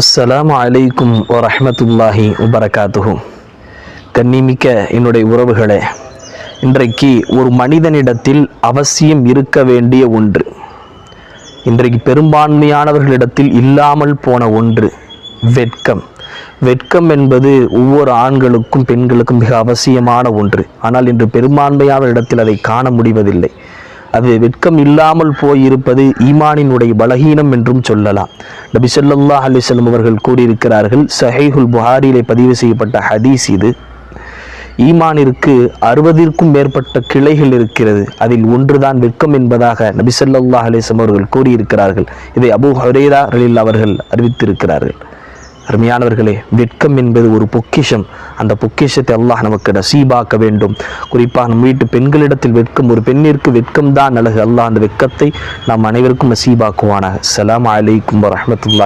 அஸ்ஸலாமு அலைக்கும் வரஹ்மத்துல்லாஹி வபரகாத்துஹு. கண்ணிமிக்க என்னுடைய உறவுகளே, இன்றைக்கு ஒரு மனிதனிடத்தில் அவசியம் இருக்க வேண்டிய ஒன்று, இன்றைக்கு பெரும்பான்மையானவர்களிடத்தில் இல்லாமல் போன ஒன்று, வெட்கம். வெட்கம் என்பது ஒவ்வொரு ஆண்களுக்கும் பெண்களுக்கும் மிக அவசியமான ஒன்று. ஆனால் இன்று பெரும்பான்மையானவரிடத்தில் அதை காண முடிவதில்லை. அது வெட்கம் இல்லாமல் போயிருப்பது ஈமானினுடைய பலகீனம் என்றும் சொல்லலாம். நபி ஸல்லல்லாஹு அலைஹி வஸல்லம் அவர்கள் கூறியிருக்கிறார்கள், ஸஹீஹுல் புகாரியிலே பதிவு செய்யப்பட்ட ஹதீஸ் இது. ஈமானிற்கு 60ற்கும் மேற்பட்ட கிளைகள் இருக்கிறது, அதில் ஒன்றுதான் வெட்கம் என்பதாக நபி ஸல்லல்லாஹு அலைஹி வஸல்லம் அவர்கள் கூறியிருக்கிறார்கள். இதை அபூ ஹுரைரா ரலியல்லாஹு அவர்கள் அறிவித்திருக்கிறார்கள். அருமையானவர்களே, வெட்கம் என்பது ஒரு பொக்கிஷம். அந்த பொக்கிஷத்தை அல்லாஹ் நமக்கு நசீபாக்க வேண்டும். குறிப்பாக நம் வீட்டு பெண்களிடத்தில் வெட்கம், ஒரு பெண்ணிற்கு வெட்கம் தான் அழகு. அல்லாஹ் அந்த வெட்கத்தை நாம் அனைவருக்கும் நசீபாக்குவானாக. அஸ்ஸலாமு அலைக்கும் வரஹ்மத்துல்லாஹி.